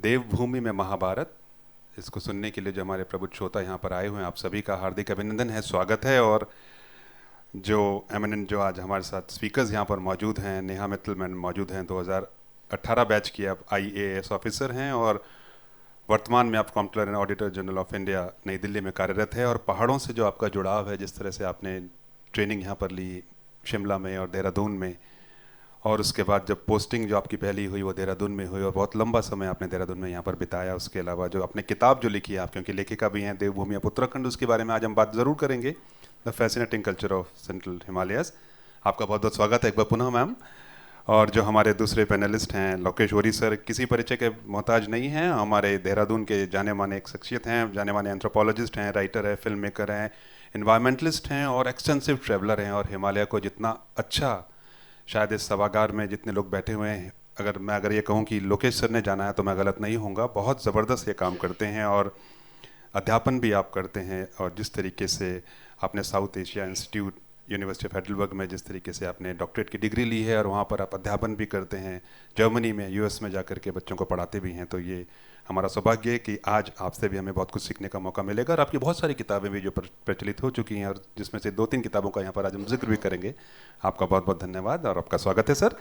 देवभूमि में महाभारत, इसको सुनने के लिए जो हमारे प्रबुद्ध श्रोता यहाँ पर आए हुए हैं, आप सभी का हार्दिक अभिनंदन है, स्वागत है। और जो एमिनेंट जो आज हमारे साथ स्पीकर्स यहाँ पर मौजूद हैं, नेहा मित्तल मैम मौजूद हैं, 2018 बैच की आप IAS ऑफिसर हैं और वर्तमान में आप comptroller and auditor general of India नई दिल्ली में कार्यरत है। और पहाड़ों से जो आपका जुड़ाव है, जिस तरह से आपने ट्रेनिंग यहाँ पर ली शिमला में और देहरादून में, और उसके बाद जब पोस्टिंग जो आपकी पहली हुई वो देहरादून में हुई और बहुत लंबा समय आपने देहरादून में यहाँ पर बिताया। उसके अलावा जो आपने किताब जो लिखी है आप, क्योंकि लेखिका भी हैं, देवभूमि ऑफ उत्तराखंड, उसके बारे में आज हम बात ज़रूर करेंगे, the fascinating culture of central Himalayas. आपका बहुत बहुत स्वागत है एक बार पुनः मैम। और जो हमारे दूसरे पैनलिस्ट हैं, लोकेश वोरी सर किसी परिचय के मोहताज नहीं हैं, हमारे देहरादून के जाने माने एक शख्सियत हैं, जाने माने एंथ्रोपोलॉजिस्ट हैं, राइटर हैं, फिल्म मेकर हैं, इन्वायरमेंटलिस्ट हैं और एक्सटेंसिव ट्रैवलर हैं। और हिमालय को जितना अच्छा, शायद इस सभागार में जितने लोग बैठे हुए हैं, अगर ये कहूँ कि लोकेश सर ने जाना है तो मैं गलत नहीं होऊंगा। बहुत ज़बरदस्त ये काम करते हैं और अध्यापन भी आप करते हैं। और जिस तरीके से आपने south Asia institute university of Heidelberg में जिस तरीके से आपने डॉक्टरेट की डिग्री ली है और वहाँ पर आप अध्यापन भी करते हैं, जर्मनी में, US में जाकर के बच्चों को पढ़ाते भी हैं, तो ये हमारा सौभाग्य है कि आज आपसे भी हमें बहुत कुछ सीखने का मौका मिलेगा। और आपकी बहुत सारी किताबें भी जो प्रचलित हो चुकी हैं और जिसमें से 2-3 किताबों का यहाँ पर आज हम जिक्र भी करेंगे। आपका बहुत बहुत धन्यवाद और आपका स्वागत है सर।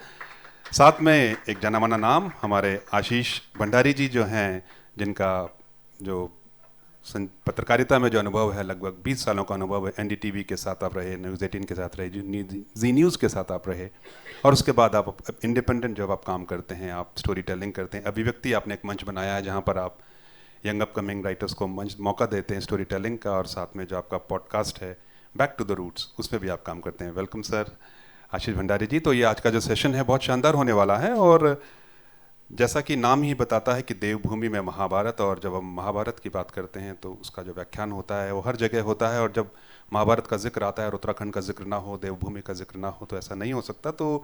साथ में एक जाना माना नाम हमारे आशीष भंडारी जी जो हैं, जिनका जो पत्रकारिता में जो अनुभव है, लगभग 20 सालों का अनुभव है। NDTV के साथ आप रहे, न्यूज़ 18 के साथ रहे, जी न्यूज़ के साथ आप रहे, और उसके बाद आप इंडिपेंडेंट जब आप काम करते हैं, आप स्टोरी टेलिंग करते हैं। अभिव्यक्ति आपने एक मंच बनाया है जहाँ पर आप यंग अपकमिंग राइटर्स को मौका देते हैं स्टोरी टेलिंग का, और साथ में जो आपका पॉडकास्ट है बैक टू द रूट्स, उसमें भी आप काम करते हैं। वेलकम सर आशीष भंडारी जी। तो ये आज का जो सेशन है बहुत शानदार होने वाला है, और जैसा कि नाम ही बताता है कि देवभूमि में महाभारत, और जब हम महाभारत की बात करते हैं तो उसका जो व्याख्यान होता है वो हर जगह होता है, और जब महाभारत का जिक्र आता है और उत्तराखंड का जिक्र ना हो, देवभूमि का जिक्र ना हो, तो ऐसा नहीं हो सकता। तो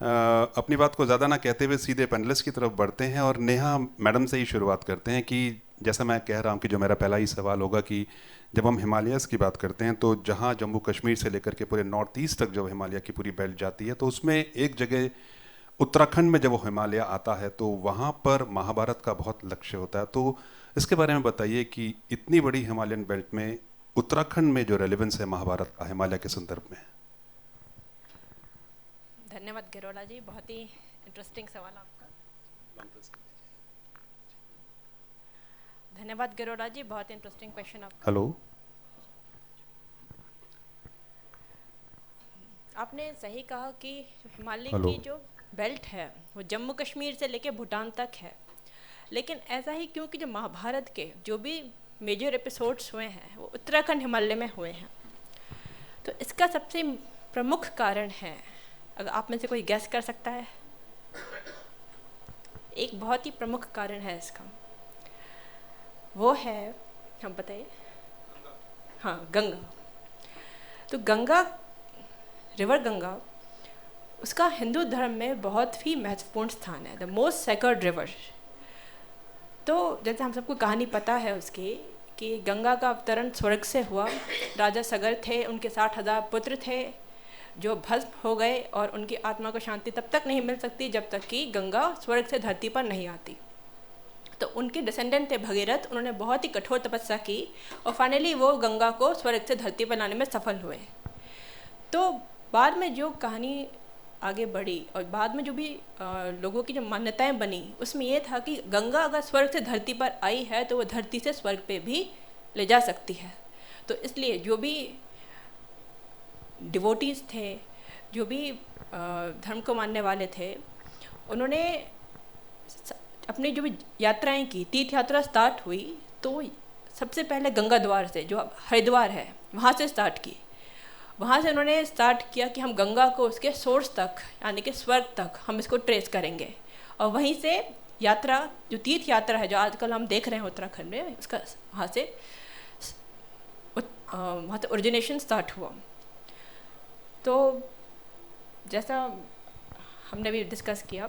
अपनी बात को ज़्यादा ना कहते हुए सीधे पैनलिस्ट की तरफ बढ़ते हैं और नेहा मैडम से ही शुरुआत करते हैं कि जैसा मैं कह रहा हूँ कि जो मेरा पहला ही सवाल होगा कि जब हम हिमालयस की बात करते हैं तो जहाँ जम्मू कश्मीर से लेकर के पूरे नॉर्थ ईस्ट तक जो हिमालय की पूरी बेल्ट जाती है, तो उसमें एक जगह उत्तराखंड में जब वो हिमालय आता है तो वहाँ पर महाभारत का बहुत लक्ष्य होता है। तो इसके बारे में बताइए कि इतनी बड़ी हिमालयन बेल्ट में उत्तराखंड में जो रेलेवेंस है महाभारत का हिमालय के संदर्भ में। धन्यवाद गिरोला जी, बहुत ही इंटरेस्टिंग सवाल आपका। धन्यवाद गिरोला जी, बहुत इंटरेस्टिंग क्वेश्चन आपका। हेलो, आपने सही कहा कि हिमालय हेलो। की जो बेल्ट है वो जम्मू कश्मीर से लेके भूटान तक है, लेकिन ऐसा ही क्योंकि जो महाभारत के जो भी मेजर एपिसोड्स हुए हैं वो उत्तराखंड हिमालय में हुए हैं। तो इसका सबसे प्रमुख कारण है, अगर आप में से कोई गैस कर सकता है, एक बहुत ही प्रमुख कारण है इसका, वो है, हम बताइए। हाँ, गंगा। तो गंगा, रिवर गंगा, उसका हिंदू धर्म में बहुत ही महत्वपूर्ण स्थान है, द मोस्ट सेक्रेड रिवर। तो जैसे हम सबको कहानी पता है उसकी कि गंगा का अवतरण स्वर्ग से हुआ। राजा सगर थे, उनके 60,000 पुत्र थे जो भस्म हो गए, और उनकी आत्मा को शांति तब तक नहीं मिल सकती जब तक कि गंगा स्वर्ग से धरती पर नहीं आती। तो उनके डिसेंडेंट थे भगीरथ, उन्होंने बहुत ही कठोर तपस्या की और फाइनली वो गंगा को स्वर्ग से धरती पर लाने में सफल हुए। तो बाद में जो कहानी आगे बढ़ी और बाद में जो भी लोगों की जो मान्यताएं बनी, उसमें ये था कि गंगा अगर स्वर्ग से धरती पर आई है तो वो धरती से स्वर्ग पे भी ले जा सकती है। तो इसलिए जो भी डिवोटीज थे, जो भी धर्म को मानने वाले थे, उन्होंने अपनी जो भी यात्राएं की, तीर्थ यात्रा स्टार्ट हुई तो सबसे पहले गंगा द्वार से, जो हरिद्वार है, वहाँ से स्टार्ट की। वहाँ से उन्होंने स्टार्ट किया कि हम गंगा को उसके सोर्स तक, यानी कि स्वर्ग तक हम इसको ट्रेस करेंगे, और वहीं से यात्रा, जो तीर्थ यात्रा है जो आजकल हम देख रहे हैं उत्तराखंड में, उसका वहाँ से ओरिजिनेशन स्टार्ट हुआ। तो जैसा हमने भी डिस्कस किया,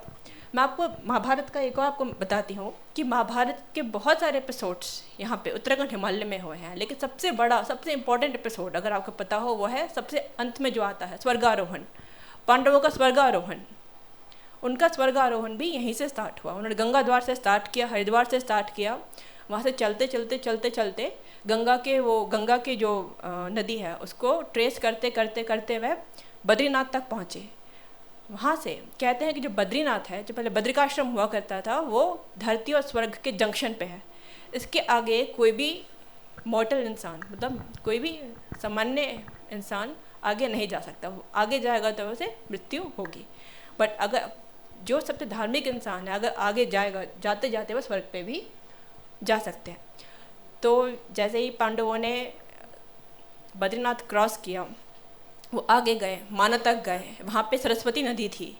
मैं आपको महाभारत का एक और आपको बताती हूँ कि महाभारत के बहुत सारे एपिसोड्स यहाँ पे उत्तराखंड हिमालय में हुए हैं, लेकिन सबसे बड़ा, सबसे इम्पोर्टेंट एपिसोड अगर आपको पता हो वो है सबसे अंत में जो आता है, स्वर्गारोहण, पांडवों का स्वर्गारोहण। उनका स्वर्गारोहण भी यहीं से स्टार्ट हुआ। उन्होंने गंगा द्वार से स्टार्ट किया, हरिद्वार से स्टार्ट किया, वहाँ से चलते चलते चलते चलते गंगा के जो नदी है उसको ट्रेस करते करते करते वह बद्रीनाथ तक पहुँचे। वहाँ से कहते हैं कि जो बद्रीनाथ है, जो पहले बद्रिकाश्रम हुआ करता था, वो धरती और स्वर्ग के जंक्शन पे है। इसके आगे कोई भी मॉर्टल इंसान, मतलब कोई भी सामान्य इंसान आगे नहीं जा सकता। वो आगे जाएगा तो उसे मृत्यु होगी। बट अगर जो सबसे धार्मिक इंसान है, अगर आगे जाएगा, जाते जाते वो स्वर्ग पे भी जा सकते हैं। तो जैसे ही पांडवों ने बद्रीनाथ क्रॉस किया, वो आगे गए, माना तक गए। वहाँ पे सरस्वती नदी थी।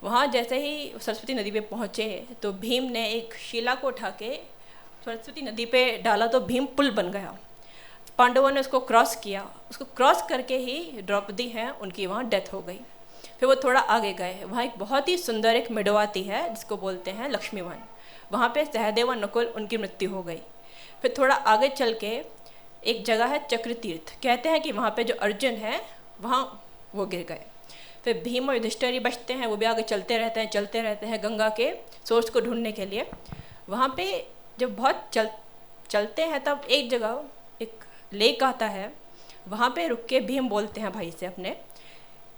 वहाँ जैसे ही सरस्वती नदी पे पहुँचे तो भीम ने एक शिला को उठा के सरस्वती नदी पे डाला तो भीम पुल बन गया। पांडवों ने उसको क्रॉस किया। उसको क्रॉस करके ही द्रौपदी हैं, उनकी वहाँ डेथ हो गई। फिर वो थोड़ा आगे गए, वहाँ एक बहुत ही सुंदर एक मेड़ो आती है जिसको बोलते हैं लक्ष्मीवन। वहाँ पे सहदेव और नकुल, उनकी मृत्यु हो गई। फिर थोड़ा आगे चल के एक जगह है चक्र तीर्थ, कहते हैं कि वहाँ पे जो अर्जुन है वहाँ वो गिर गए। फिर भीम और युधिष्ठिर ही बचते हैं, वो भी आगे चलते रहते हैं गंगा के सोर्स को ढूंढने के लिए। वहाँ पे जब बहुत चलते हैं तब एक जगह एक लेक आता है। वहाँ पे रुक के भीम बोलते हैं भाई से अपने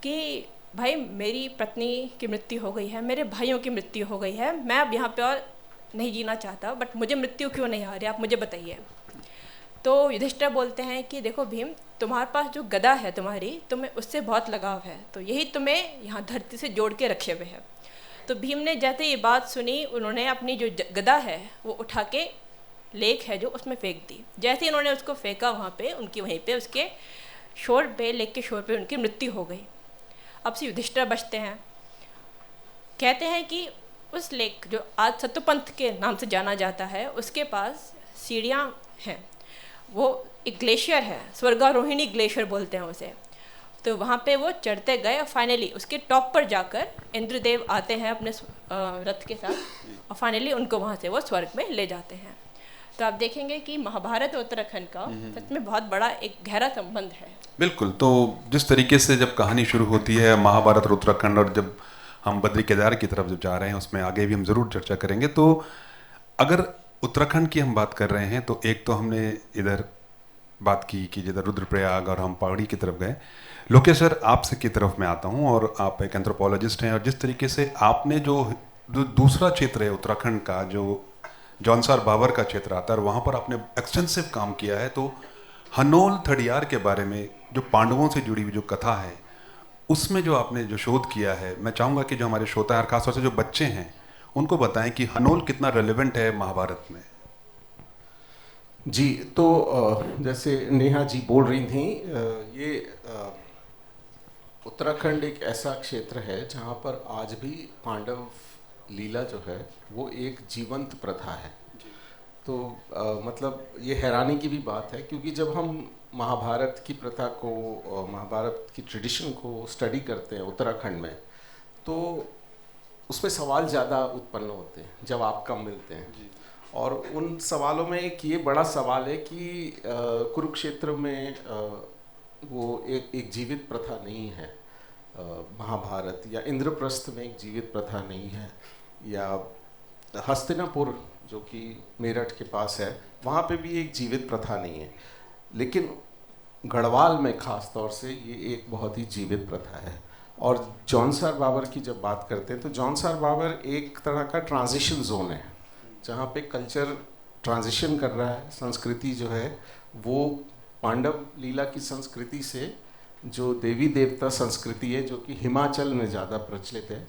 कि भाई मेरी पत्नी की मृत्यु हो गई है, मेरे भाइयों की मृत्यु हो गई है, मैं अब यहाँ पे और नहीं जीना चाहता, बट मुझे मृत्यु क्यों नहीं आ रही, आप मुझे बताइए। तो युधिष्ठिर बोलते हैं कि देखो भीम, तुम्हारे पास जो गदा है तुम्हारी, तुम्हें उससे बहुत लगाव है, तो यही तुम्हें यहाँ धरती से जोड़ के रखे हुए है। तो भीम ने जैसे ये बात सुनी, उन्होंने अपनी जो गदा है वो उठा के लेक है जो उसमें फेंक दी। जैसे ही उन्होंने उसको फेंका, वहाँ पे उनकी वहीं पे उसके शोर पे, लेक के शोर पे उनकी मृत्यु हो गई। अब से युधिष्ठिर बचते हैं। कहते हैं कि उस लेक जो आज सत्यपंथ के नाम से जाना जाता है, उसके पास सीढ़ियाँ हैं। वो एक ग्लेशियर है, स्वर्गारोहिणी ग्लेशियर बोलते हैं उसे। तो वहाँ पे वो चढ़ते गए और फाइनली उसके टॉप पर जाकर इंद्रदेव आते हैं अपने रथ के साथ, और फाइनली उनको वहाँ से वो स्वर्ग में ले जाते हैं। तो आप देखेंगे कि महाभारत और उत्तराखंड का सच में बहुत बड़ा एक गहरा संबंध है। बिल्कुल। तो जिस तरीके से जब कहानी शुरू होती है महाभारत और उत्तराखंड, और जब हम बद्री केदार की तरफ जब जा रहे हैं, उसमें आगे भी हम ज़रूर चर्चा करेंगे। तो अगर उत्तराखंड की हम बात कर रहे हैं तो एक तो हमने इधर बात की कि जिधर रुद्रप्रयाग और हम पहाड़ी की तरफ गए। लोकेश सर, आपसे की तरफ मैं आता हूं, और आप एक एंथ्रोपोलॉजिस्ट हैं, और जिस तरीके से आपने जो दूसरा क्षेत्र है उत्तराखंड का, जो जौनसार बाबर का क्षेत्र आता है, वहाँ पर आपने एक्सटेंसिव काम किया है। तो हनोल थडियार के बारे में, जो पांडवों से जुड़ी हुई जो कथा है, उसमें जो आपने जो शोध किया है, मैं चाहूँगा कि जो हमारे श्रोता हैं, खासतौर से जो बच्चे हैं, उनको बताएं कि हनोल कितना रेलेवेंट है महाभारत में। जी, तो जैसे नेहा जी बोल रही थी, ये उत्तराखंड एक ऐसा क्षेत्र है जहाँ पर आज भी पांडव लीला जो है वो एक जीवंत प्रथा है। तो मतलब ये हैरानी की भी बात है, क्योंकि जब हम महाभारत की प्रथा को, महाभारत की ट्रेडिशन को स्टडी करते हैं उत्तराखंड में, तो उसमें सवाल ज़्यादा उत्पन्न होते हैं जब आप कम मिलते हैं। और उन सवालों में एक ये बड़ा सवाल है कि कुरुक्षेत्र में वो एक जीवित प्रथा नहीं है, महाभारत या इंद्रप्रस्थ में एक जीवित प्रथा नहीं है, या हस्तिनापुर जो कि मेरठ के पास है वहाँ पे भी एक जीवित प्रथा नहीं है। लेकिन गढ़वाल में ख़ास तौर से ये एक बहुत ही जीवित प्रथा है। और जौनसार बाबर की जब बात करते हैं तो जौनसार बाबर एक तरह का ट्रांजिशन जोन है जहाँ पे कल्चर ट्रांजिशन कर रहा है। संस्कृति जो है वो पांडव लीला की संस्कृति से जो देवी देवता संस्कृति है, जो कि हिमाचल में ज़्यादा प्रचलित है,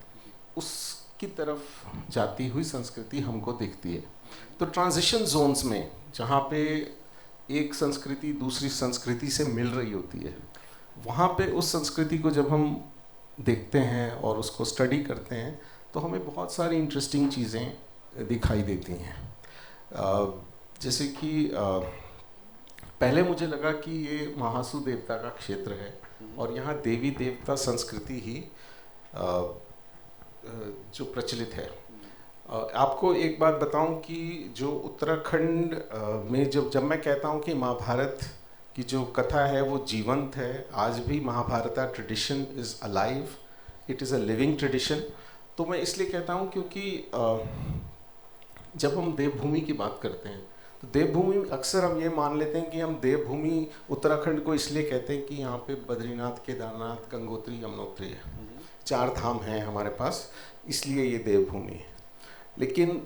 उसकी तरफ जाती हुई संस्कृति हमको दिखती है। तो ट्रांजिशन जोन्स में जहाँ पे एक संस्कृति दूसरी संस्कृति से मिल रही होती है, वहाँ पे उस संस्कृति को जब हम देखते हैं और उसको स्टडी करते हैं तो हमें बहुत सारी इंटरेस्टिंग चीज़ें दिखाई देती हैं। जैसे कि पहले मुझे लगा कि ये महासु देवता का क्षेत्र है और यहाँ देवी देवता संस्कृति ही जो प्रचलित है। आपको एक बात बताऊं कि जो उत्तराखंड में जब मैं कहता हूं कि महाभारत की जो कथा है वो जीवंत है, आज भी Mahabharata tradition is alive, it is a living tradition, तो मैं इसलिए कहता हूँ क्योंकि जब हम देवभूमि की बात करते हैं तो देवभूमि अक्सर हम ये मान लेते हैं कि हम देवभूमि उत्तराखंड को इसलिए कहते हैं कि यहाँ पे बद्रीनाथ, केदारनाथ, गंगोत्री, यमुनोत्री है, 4 धाम हैं हमारे पास, इसलिए ये देवभूमि है। लेकिन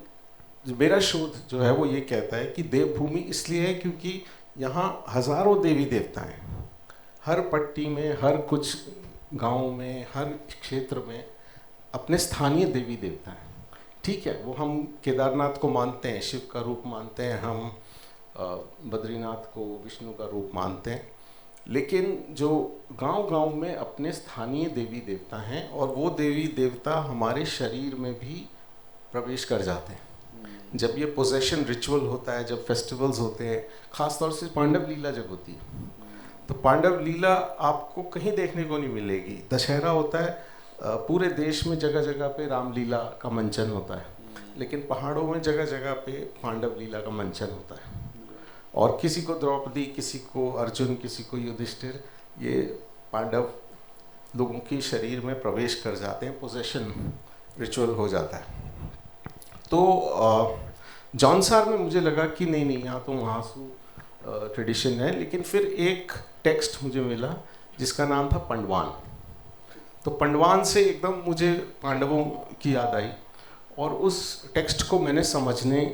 मेरा शोध जो है वो ये कहता है कि देवभूमि इसलिए है क्योंकि यहाँ हजारों देवी देवता हैं, हर पट्टी में, हर कुछ गाँव में, हर क्षेत्र में अपने स्थानीय देवी देवता हैं। ठीक है, वो हम केदारनाथ को मानते हैं, शिव का रूप मानते हैं, हम बद्रीनाथ को विष्णु का रूप मानते हैं, लेकिन जो गांव-गांव में अपने स्थानीय देवी देवता हैं और वो देवी देवता हमारे शरीर में भी प्रवेश कर जाते हैं। जब ये पोजेशन रिचुअल होता है, जब फेस्टिवल्स होते हैं, ख़ास तौर से पांडव लीला जब होती है, तो पांडव लीला आपको कहीं देखने को नहीं मिलेगी। दशहरा होता है, पूरे देश में जगह जगह पे रामलीला का मंचन होता है, लेकिन पहाड़ों में जगह जगह पे पांडव लीला का मंचन होता है। और किसी को द्रौपदी, किसी को अर्जुन, किसी को युधिष्ठिर, ये पांडव लोगों के शरीर में प्रवेश कर जाते हैं, पोजेशन रिचुअल हो जाता है। तो जौनसार में मुझे लगा कि नहीं, यहाँ तो महासु ट्रेडिशन है, लेकिन फिर एक टेक्स्ट मुझे मिला जिसका नाम था पंडवान। तो पंडवान से एकदम मुझे पांडवों की याद आई और उस टेक्स्ट को मैंने समझने,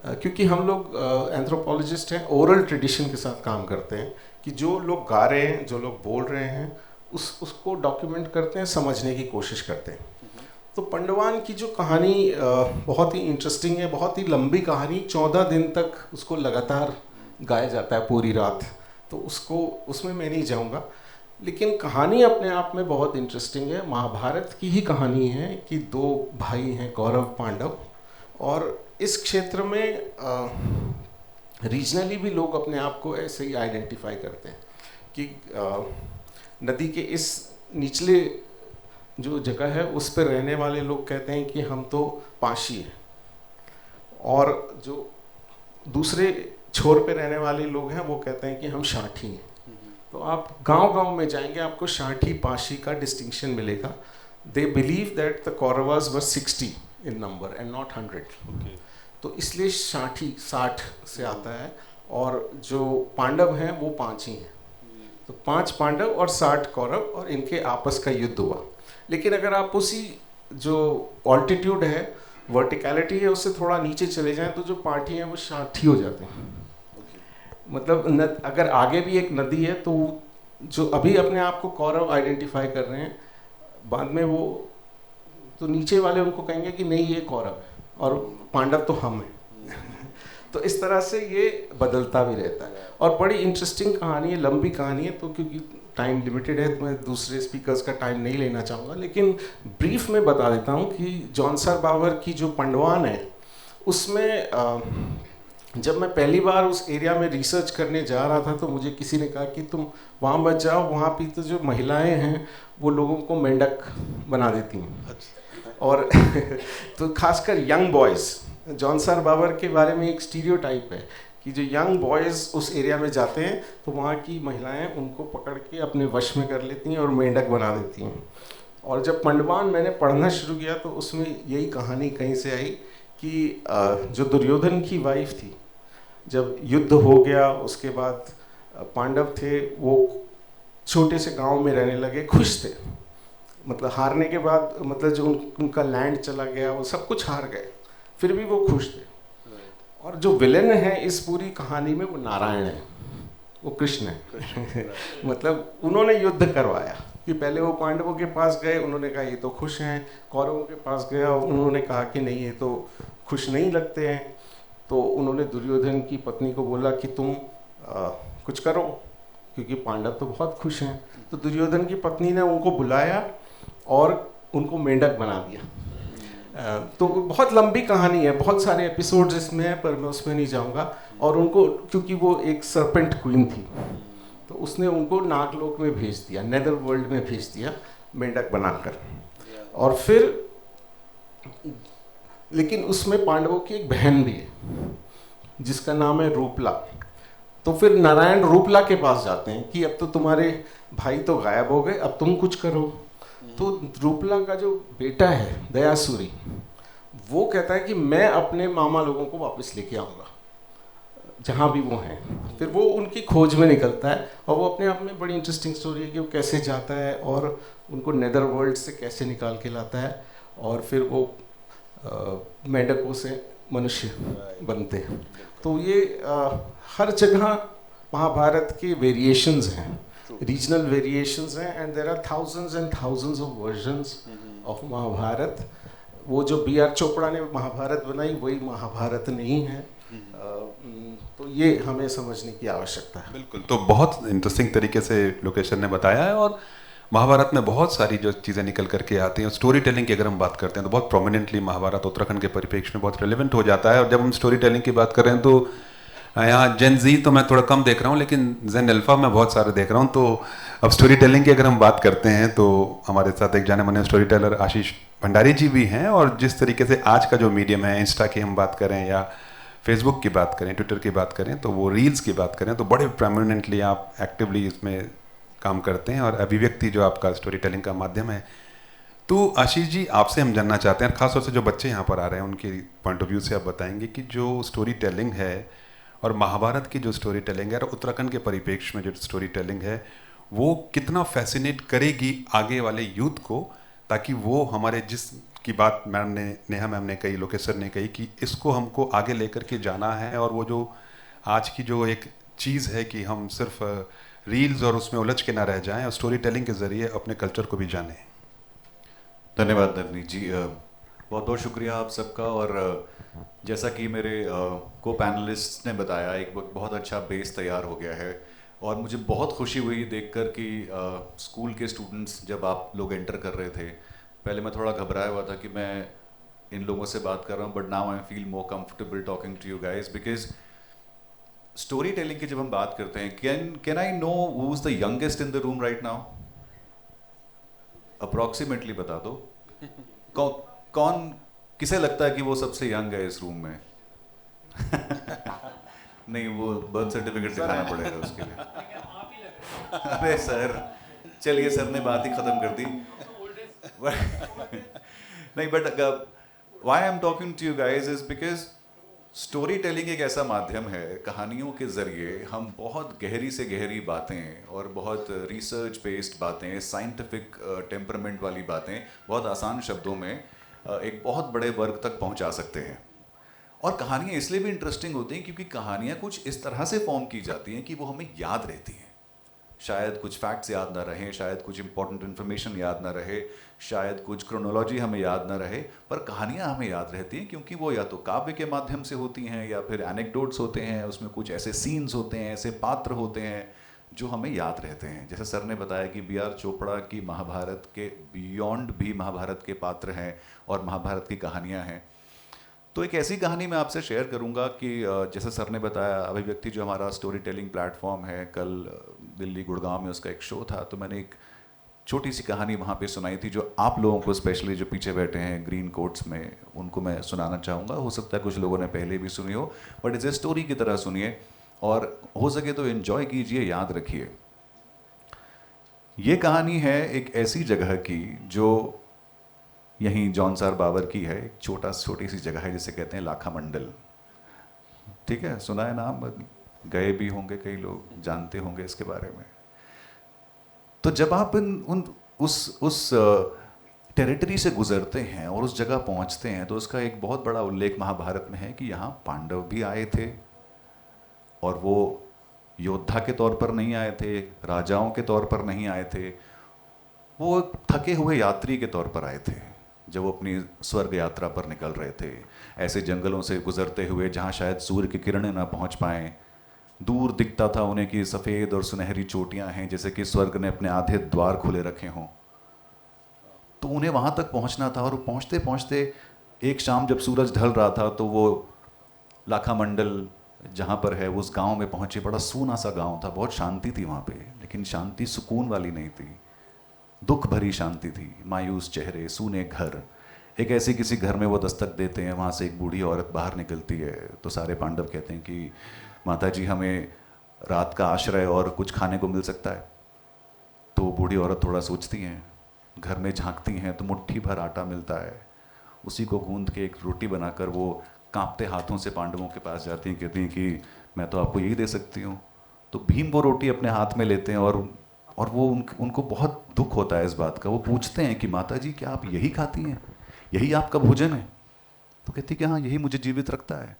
क्योंकि हम लोग एंथ्रोपोलॉजिस्ट हैं, ओरल ट्रेडिशन के साथ काम करते हैं कि जो लोग गा रहे हैं, जो लोग बोल रहे हैं, उसको डॉक्यूमेंट करते हैं, समझने की कोशिश करते हैं। तो पंडवान की जो कहानी बहुत ही इंटरेस्टिंग है, बहुत ही लंबी कहानी, 14 दिन तक उसको लगातार गाया जाता है पूरी रात, तो उसमें मैं नहीं जाऊंगा, लेकिन कहानी अपने आप में बहुत इंटरेस्टिंग है। महाभारत की ही कहानी है कि 2 भाई हैं, कौरव पांडव, और इस क्षेत्र में रीजनली भी लोग अपने आप को ऐसे ही आइडेंटिफाई करते हैं कि नदी के इस निचले जो जगह है उस पर रहने वाले लोग कहते हैं कि हम तो पाशी हैं, और जो दूसरे छोर पे रहने वाले लोग हैं वो कहते हैं कि हम शाठी हैं। तो आप गांव-गांव में जाएंगे, आपको शाठी पाशी का डिस्टिंक्शन मिलेगा। They believe that the Kauravas were 60 in number and not 100। तो इसलिए शाठी 60 से आता है, और जो पांडव हैं वो 5 ही हैं। तो 5 पांडव और 60 कौरव, और इनके आपस का युद्ध हुआ। लेकिन अगर आप उसी जो ऑल्टीट्यूड है, वर्टिकलिटी है, उससे थोड़ा नीचे चले जाएं तो जो पाठी हैं वो शाठी हो जाते हैं। मतलब अगर आगे भी एक नदी है तो जो अभी अपने आप को कौरव आइडेंटिफाई कर रहे हैं, बाद में वो तो नीचे वाले उनको कहेंगे कि नहीं ये कौरव है और पांडव तो हम हैं। तो इस तरह से ये बदलता भी रहता है, और बड़ी इंटरेस्टिंग कहानी है, लंबी कहानी है, तो क्योंकि टाइम लिमिटेड है तो मैं दूसरे स्पीकर्स का टाइम नहीं लेना चाहूँगा, लेकिन ब्रीफ में बता देता हूँ कि जौनसार बावर की जो पंडवान है उसमें जब मैं पहली बार उस एरिया में रिसर्च करने जा रहा था तो मुझे किसी ने कहा कि तुम वहाँ मत जाओ, वहाँ पे तो जो महिलाएं हैं वो लोगों को मेंढक बना देती हैं। और तो खासकर यंग बॉयज़, जौनसार बावर के बारे में एक स्टीरियोटाइप है कि जो यंग बॉयज़ उस एरिया में जाते हैं तो वहाँ की महिलाएं उनको पकड़ के अपने वश में कर लेती हैं और मेंढक बना देती हैं। और जब पंडवान मैंने पढ़ना शुरू किया तो उसमें यही कहानी कहीं से आई कि जो दुर्योधन की वाइफ थी, जब युद्ध हो गया उसके बाद पांडव थे वो छोटे से गांव में रहने लगे, खुश थे। मतलब हारने के बाद, मतलब जो उनका लैंड चला गया, वो सब कुछ हार गए, फिर भी वो खुश थे। और जो विलेन है इस पूरी कहानी में वो नारायण है, वो कृष्ण है। मतलब उन्होंने युद्ध करवाया कि पहले वो पांडवों के पास गए, उन्होंने कहा ये तो खुश हैं, कौरवों के पास गया, उन्होंने कहा कि नहीं ये तो खुश नहीं लगते हैं। तो उन्होंने दुर्योधन की पत्नी को बोला कि तुम कुछ करो क्योंकि पांडव तो बहुत खुश हैं। तो दुर्योधन की पत्नी ने उनको बुलाया और उनको मेंढक बना दिया। तो बहुत लंबी कहानी है, बहुत सारे एपिसोड्स इसमें हैं, पर मैं उसमें नहीं जाऊंगा। और उनको, क्योंकि वो एक सरपेंट क्वीन थी, तो उसने उनको नागलोक में भेज दिया, नेदर वर्ल्ड में भेज दिया मेंढक बनाकर। और फिर लेकिन उसमें पांडवों की एक बहन भी है जिसका नाम है रूपला। तो फिर नारायण रूपला के पास जाते हैं कि अब तो तुम्हारे भाई तो गायब हो गए, अब तुम कुछ करो। तो द्रुपला का जो बेटा है दयासुरी, वो कहता है कि मैं अपने मामा लोगों को वापस लेके आऊँगा जहाँ भी वो हैं। फिर वो उनकी खोज में निकलता है और वो अपने आप में बड़ी इंटरेस्टिंग स्टोरी है कि वो कैसे जाता है और उनको नेदर वर्ल्ड से कैसे निकाल के लाता है और फिर वो मेंढकों से मनुष्य बनते हैं। तो ये हर जगह महाभारत के वेरिएशंस हैं, रीजनल वेरिएशंस हैं, and there are thousands and thousands of versions of Mahabharat. वो जो B.R. चोपड़ा ने महाभारत बनाई वही महाभारत नहीं है। तो ये हमें समझने की आवश्यकता है। बिल्कुल, तो बहुत इंटरेस्टिंग तरीके से लोकेशन ने बताया है। और महाभारत में बहुत सारी जो चीज़ें निकल करके आती हैं, स्टोरी टेलिंग की अगर हम बात करते हैं तो बहुत प्रोमिनेंटली महाभारत उत्तराखंड के परिप्रेक्ष्य में बहुत रिलेवेंट हो जाता है। और जब हम स्टोरी टेलिंग की बात कर रहे हैं तो यहाँ जेन जी तो मैं थोड़ा कम देख रहा हूँ, लेकिन जेन अल्फा में बहुत सारे देख रहा हूँ। तो अब स्टोरी टेलिंग की अगर हम बात करते हैं तो हमारे साथ एक जाने माने स्टोरी टेलर आशीष भंडारी जी भी हैं। और जिस तरीके से आज का जो मीडियम है, इंस्टा की हम बात करें या फेसबुक की बात करें, ट्विटर की बात करें, तो वो रील्स की बात करें तो बड़े प्रोमिनेंटली आप एक्टिवली इसमें काम करते हैं और अभिव्यक्ति जो आपका स्टोरी टेलिंग का माध्यम है। तो आशीष जी, आपसे हम जानना चाहते हैं, खासतौर से जो बच्चे यहाँ पर आ रहे हैं उनके पॉइंट ऑफ व्यू से आप बताएंगे कि जो स्टोरी टेलिंग है और महाभारत की जो स्टोरी टेलिंग है और उत्तराखंड के परिप्रेक्ष्य में जो स्टोरी टेलिंग है वो कितना फैसिनेट करेगी आगे वाले यूथ को, ताकि वो हमारे जिस की बात मैम ने, नेहा मैम ने कही, लोकेसर ने कही कि इसको हमको आगे लेकर के जाना है। और वो जो आज की जो एक चीज़ है कि हम सिर्फ रील्स और उसमें उलझ के ना रह जाएं और स्टोरी टेलिंग के ज़रिए अपने कल्चर को भी जानें। धन्यवाद नवनीत जी, बहुत बहुत शुक्रिया आप सबका। और जैसा कि मेरे को पैनलिस्ट ने बताया, एक बहुत अच्छा बेस तैयार हो गया है। और मुझे बहुत खुशी हुई देखकर कि स्कूल के स्टूडेंट्स जब आप लोग एंटर कर रहे थे, पहले मैं थोड़ा घबराया हुआ था कि मैं इन लोगों से बात कर रहा हूँ, but now I feel more comfortable talking to you guys, because story telling की जब हम बात करते हैं, can I know who is the youngest in the room right now? Approximately बता दो। कौन किसे लगता है कि वो सबसे यंग है इस रूम में? नहीं, वो बर्थ सर्टिफिकेट दिखाना पड़ेगा उसके लिए। अरे सर, चलिए, सर ने बात ही खत्म कर दी। नहीं, but why I am talking to you guys is because story telling एक ऐसा माध्यम है, कहानियों के ज़रिए हम बहुत गहरी से गहरी बातें और बहुत रिसर्च बेस्ड बातें, साइंटिफिक टेम्परामेंट वाली बातें बहुत आसान शब्दों में एक बहुत बड़े वर्ग तक पहुंचा सकते हैं। और कहानियाँ इसलिए भी इंटरेस्टिंग होती हैं क्योंकि कहानियाँ कुछ इस तरह से फॉर्म की जाती हैं कि वो हमें याद रहती हैं। शायद कुछ फैक्ट्स याद ना रहें, शायद कुछ इंपॉर्टेंट इन्फॉर्मेशन याद ना रहे, शायद कुछ क्रोनोलॉजी हमें याद ना रहे, पर कहानियाँ हमें याद रहती हैं क्योंकि वो या तो काव्य के माध्यम से होती हैं या फिर एनेक्डोट्स होते हैं, उसमें कुछ ऐसे सीन्स होते हैं, ऐसे पात्र होते हैं जो हमें याद रहते हैं। जैसे सर ने बताया कि B.R. चोपड़ा की महाभारत के बियॉन्ड भी महाभारत के पात्र हैं और महाभारत की कहानियाँ हैं। तो एक ऐसी कहानी मैं आपसे शेयर करूंगा कि जैसे सर ने बताया, अभिव्यक्ति जो हमारा स्टोरी टेलिंग प्लेटफॉर्म है, कल दिल्ली गुड़गांव में उसका एक शो था, तो मैंने एक छोटी सी कहानी वहाँ पे सुनाई थी जो आप लोगों को, स्पेशली जो पीछे बैठे हैं ग्रीन कोट्स में, उनको मैं सुनाना चाहूँगा। हो सकता है कुछ लोगों ने पहले भी सुनी हो, बट इसे स्टोरी की तरह सुनिए और हो सके तो एंजॉय कीजिए, याद रखिए। ये कहानी है एक ऐसी जगह की जो यहीं जौनसार बावर की है। एक छोटी सी जगह है जिसे कहते हैं लाखा मंडल। ठीक है, सुना है नाम, गए भी होंगे, कई लोग जानते होंगे इसके बारे में। तो जब आप उस टेरिटरी से गुजरते हैं और उस जगह पहुंचते हैं तो उसका एक बहुत बड़ा उल्लेख महाभारत में है कि यहाँ पांडव भी आए थे, और वो योद्धा के तौर पर नहीं आए थे, राजाओं के तौर पर नहीं आए थे, वो थके हुए यात्री के तौर पर आए थे जब वो अपनी स्वर्ग यात्रा पर निकल रहे थे, ऐसे जंगलों से गुजरते हुए जहाँ शायद सूर्य की किरणें ना पहुँच पाएँ। दूर दिखता था उन्हें कि सफ़ेद और सुनहरी चोटियाँ हैं, जैसे कि स्वर्ग ने अपने आधे द्वार खुले रखे हों। तो उन्हें वहाँ तक पहुँचना था, और पहुँचते पहुँचते एक शाम जब सूरज ढल रहा था तो वो लाखा मंडल जहाँ पर है उस गांव में पहुँचे। बड़ा सूना सा गांव था, बहुत शांति थी वहाँ पे, लेकिन शांति सुकून वाली नहीं थी, दुख भरी शांति थी। मायूस चेहरे, सूने घर। एक ऐसे किसी घर में वो दस्तक देते हैं, वहाँ से एक बूढ़ी औरत बाहर निकलती है। तो सारे पांडव कहते हैं कि माता जी, हमें रात का आश्रय और कुछ खाने को मिल सकता है? तो बूढ़ी औरत थोड़ा सोचती हैं, घर में झांकती हैं तो मुट्ठी भर आटा मिलता है, उसी को गूंद के एक रोटी बनाकर वो कांपते हाथों से पांडवों के पास जाती हैं, कहती हैं कि मैं तो आपको यही दे सकती हूँ। तो भीम वो रोटी अपने हाथ में लेते हैं और वो उनको बहुत दुख होता है इस बात का। वो पूछते हैं कि माता जी क्या आप यही खाती हैं, यही आपका भोजन है? तो कहती कि हाँ, यही मुझे जीवित रखता है।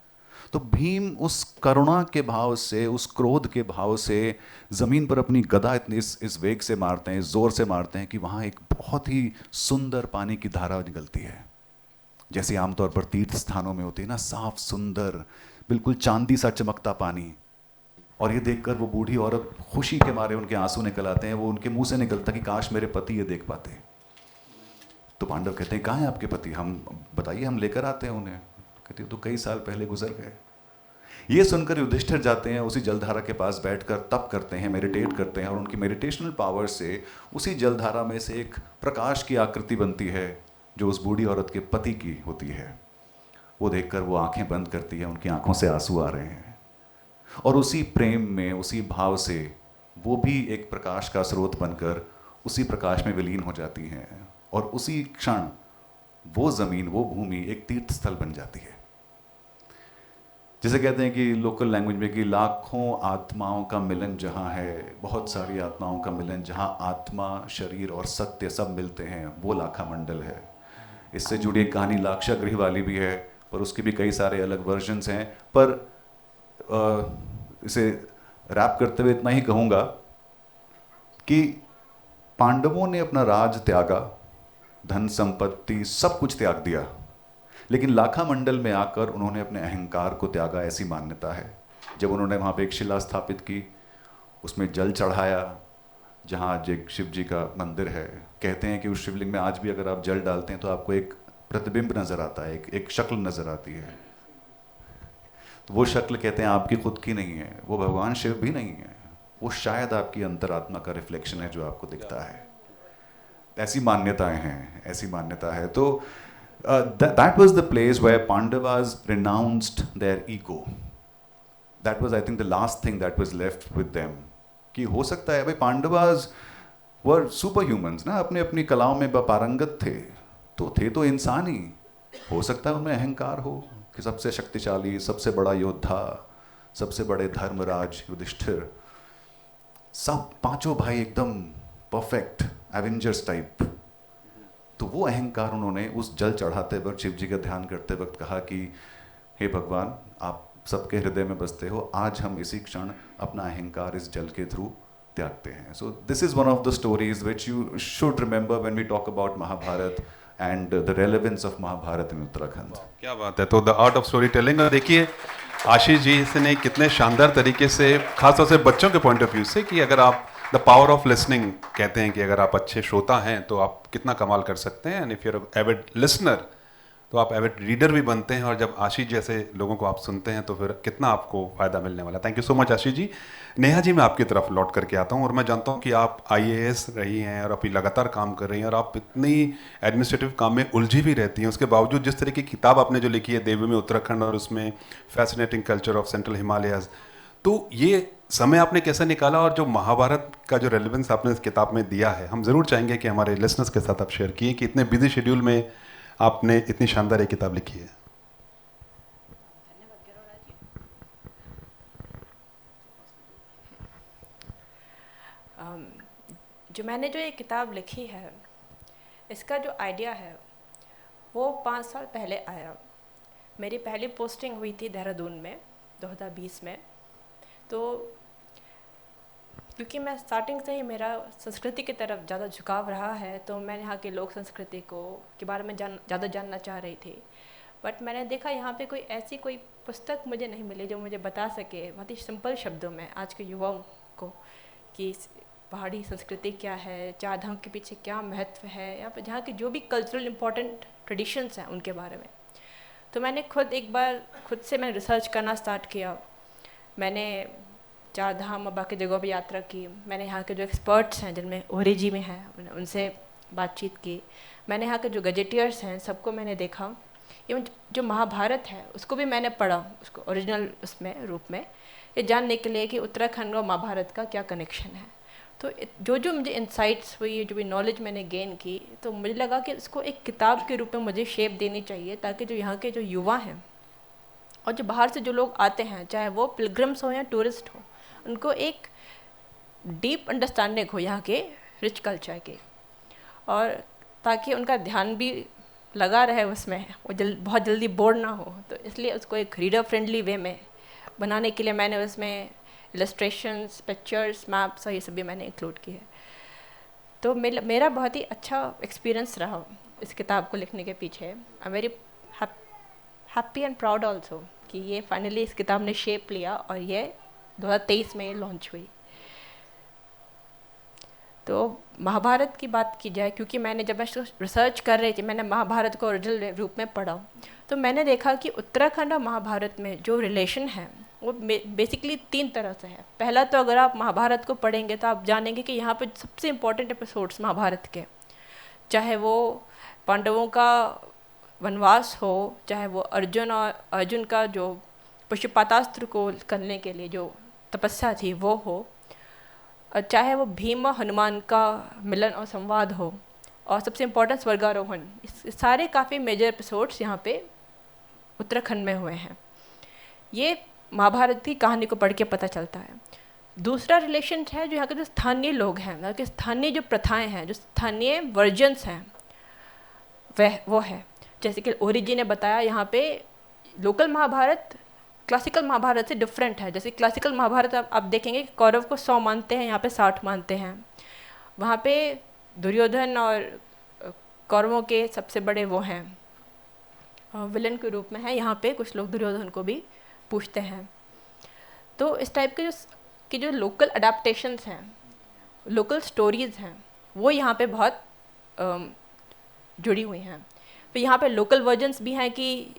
तो भीम उस करुणा के भाव से, उस क्रोध के भाव से ज़मीन पर अपनी गदा इतनी इस वेग से मारते हैं, इस जोर से मारते हैं कि वहाँ एक बहुत ही सुंदर पानी की धारा निकलती है, जैसे आमतौर पर तीर्थ स्थानों में होती है ना, साफ सुंदर बिल्कुल चांदी सा चमकता पानी। और ये देखकर वो बूढ़ी औरत खुशी के मारे उनके आंसू निकल आते हैं, वो उनके मुंह से निकलता कि काश मेरे पति ये देख पाते। तो पांडव कहते हैं कहाँ हैं आपके पति, हम बताइए, हम लेकर आते हैं उन्हें। कहते तो कई साल पहले गुजर गए। ये सुनकर युधिष्ठिर जाते हैं, उसी जलधारा के पास बैठकर तप करते हैं, मेडिटेट करते हैं, और उनकी मेडिटेशनल पावर से उसी जलधारा में से एक प्रकाश की आकृति बनती है जो उस बूढ़ी औरत के पति की होती है। वो देखकर वो आंखें बंद करती है, उनकी आंखों से आंसू आ रहे हैं, और उसी प्रेम में, उसी भाव से वो भी एक प्रकाश का स्रोत बनकर उसी प्रकाश में विलीन हो जाती हैं, और उसी क्षण वो जमीन, वो भूमि एक तीर्थ स्थल बन जाती है। जिसे कहते हैं कि लोकल लैंग्वेज में कि लाखों आत्माओं का मिलन जहाँ है, बहुत सारी आत्माओं का मिलन जहाँ आत्मा, शरीर और सत्य सब मिलते हैं, वो लाखा मंडल है। इससे जुड़ी एक कहानी लाक्षागृह वाली भी है, पर उसके भी कई सारे अलग वर्जन्स हैं। पर इसे रैप करते हुए इतना ही कहूँगा कि पांडवों ने अपना राज त्यागा, धन संपत्ति सब कुछ त्याग दिया, लेकिन लाखा मंडल में आकर उन्होंने अपने अहंकार को त्यागा, ऐसी मान्यता है। जब उन्होंने वहाँ पे एक शिला स्थापित की, उसमें जल चढ़ाया, जहाँ आज एक शिव जी का मंदिर है, कहते हैं कि उस शिवलिंग में आज भी अगर आप जल डालते हैं तो आपको एक प्रतिबिंब नजर आता है, एक शक्ल नजर आती है। तो वो शक्ल कहते हैं आपकी खुद की नहीं है, वो भगवान शिव भी नहीं है, वो शायद आपकी अंतरात्मा का रिफ्लेक्शन है जो आपको दिखता है। ऐसी मान्यताएं हैं, ऐसी मान्यता है। तो that was the place where Pandavas renounced their ego. That was, I think, the last thing that was left with them. कि हो सकता है भाई पांडवास वर सुपर ह्यूमंस ना, अपने अपनी कलाओं में पारंगत थे, तो थे तो इंसान ही। हो सकता है उनमें अहंकार हो कि सबसे शक्तिशाली, सबसे बड़ा योद्धा, सबसे बड़े धर्मराज युधिष्ठिर, सब पांचों भाई एकदम परफेक्ट एवेंजर्स टाइप। तो वो अहंकार उन्होंने उस जल चढ़ाते वक्त, शिव जी का ध्यान करते वक्त कहा कि हे भगवान, आप सबके हृदय में बसते हो, आज हम इसी क्षण अपना अहंकार इस जल के थ्रू त्यागते हैं। So this is one of the stories which you should remember when we talk about Mahabharat and the relevance of Mahabharat in Uttarakhand. क्या बात है। तो the art of story telling, और देखिए आशीष जी ने कितने शानदार तरीके से, खासतौर से बच्चों के पॉइंट ऑफ व्यू से, कि अगर आप द पावर ऑफ लिसनिंग कहते हैं कि अगर आप अच्छे श्रोता हैं तो आप कितना कमाल कर सकते हैं, and if you are avid listener तो आप एविड रीडर भी बनते हैं, और जब आशीष जैसे लोगों को आप सुनते हैं तो फिर कितना आपको फ़ायदा मिलने वाला है। Thank you so much Ashish ji. Neha ji, मैं आपकी तरफ लौट करके आता हूँ, और मैं जानता हूँ कि आप IAS रही हैं और अभी लगातार काम कर रही हैं, और आप इतनी एडमिनिस्ट्रेटिव काम में उलझी भी रहती हैं, उसके बावजूद जिस तरह की किताब आपने जो लिखी है देवी में उत्तराखंड, और उसमें fascinating culture of central Himalayas, तो ये समय आपने कैसे निकाला, और जो महाभारत का जो रेलेवेंस आपने इस किताब में दिया है, हम ज़रूर चाहेंगे कि हमारे लिसनर्स के साथ आप शेयर किए कि इतने बिजी शेड्यूल में आपने इतनी शानदार एक किताब लिखी है। जो मैंने जो ये किताब लिखी है, इसका जो आइडिया है वो 5 साल पहले आया। मेरी पहली पोस्टिंग हुई थी देहरादून में 2020 में। तो क्योंकि मैं स्टार्टिंग से ही मेरा संस्कृति की तरफ ज़्यादा झुकाव रहा है, तो मैं यहाँ के लोक संस्कृति के बारे में ज़्यादा जानना चाह रही थी। बट मैंने देखा यहाँ पे कोई पुस्तक मुझे नहीं मिली जो मुझे बता सके बहुत ही सिंपल शब्दों में आज के युवाओं को कि पहाड़ी संस्कृति क्या है, चार धाम के पीछे क्या महत्व है, या फिर जहाँ की जो भी कल्चरल इम्पोर्टेंट ट्रेडिशंस हैं उनके बारे में। तो मैंने खुद से मैंने रिसर्च करना स्टार्ट किया। मैंने चार धाम और बाकी जगहों पर यात्रा की। मैंने यहाँ के जो एक्सपर्ट्स हैं, जिनमें ओहरी जी में हैं, उनसे बातचीत की। मैंने यहाँ के जो गजेटियर्स हैं सबको मैंने देखा। इवन जो महाभारत है उसको भी मैंने पढ़ा, उसको ओरिजिनल उसमें रूप में, ये जानने के लिए कि उत्तराखंड और महाभारत का क्या कनेक्शन है। तो जो जो मुझे इंसाइट्स हुई, जो भी नॉलेज मैंने गेन की, तो मुझे लगा कि इसको एक किताब के रूप में मुझे शेप देनी चाहिए, ताकि जो यहाँ के जो युवा हैं और जो बाहर से जो लोग आते हैं, चाहे वो पिलग्रिम्स हो या टूरिस्ट हो, उनको एक डीप अंडरस्टैंडिंग हो यहाँ के रिच कल्चर के, और ताकि उनका ध्यान भी लगा रहे उसमें, वो बहुत जल्दी बोर ना हो। तो इसलिए उसको एक रीडर फ्रेंडली वे में बनाने के लिए मैंने उसमें इलस्ट्रेशंस, पिक्चर्स, मैप्स और ये सब भी मैंने इंक्लूड किए। तो मेरा बहुत ही अच्छा एक्सपीरियंस रहा इस किताब को लिखने के पीछे। I am very happy and proud also कि ये फाइनली इस किताब ने शेप लिया और ये 2023 में लॉन्च हुई। तो महाभारत की बात की जाए, क्योंकि मैंने जब मैं रिसर्च कर रही थी, मैंने महाभारत को ओरिजिनल रूप में पढ़ा, तो मैंने देखा कि उत्तराखंड और महाभारत में जो रिलेशन है वो बेसिकली 3 तरह से है। पहला तो अगर आप महाभारत को पढ़ेंगे तो आप जानेंगे कि यहाँ पे सबसे इम्पोर्टेंट एपिसोड्स महाभारत के, चाहे वो पांडवों का वनवास हो, चाहे वो अर्जुन का जो पशुपातास्त्र को करने के लिए जो तपस्या थी वो हो, और चाहे वो भीम और हनुमान का मिलन और संवाद हो, और सबसे इम्पोर्टेंट स्वर्गारोहण। इस सारे काफ़ी मेजर एपिसोड्स यहाँ पे उत्तराखंड में हुए हैं। ये महाभारत की कहानी को पढ़ के पता चलता है। दूसरा रिलेशन है जो यहाँ के जो स्थानीय लोग हैं, यहाँ के स्थानीय जो प्रथाएं हैं, जो स्थानीय वर्जन्स हैं, वो है। जैसे कि ओरी जी ने बताया, यहाँ पे लोकल महाभारत क्लासिकल महाभारत से डिफरेंट है। जैसे क्लासिकल महाभारत आप देखेंगे कि कौरव को 100 मानते हैं, यहाँ पे 60 मानते हैं। वहाँ पे दुर्योधन और कौरवों के सबसे बड़े वो हैं विलन के रूप में है, यहाँ पे कुछ लोग दुर्योधन को भी पूछते हैं। तो इस टाइप के जो लोकल अडेप्टेशंस हैं, लोकल स्टोरीज़ हैं, वो यहाँ पे बहुत जुड़ी हुई हैं। फिर यहाँ पे लोकल वर्जन्स भी हैं कि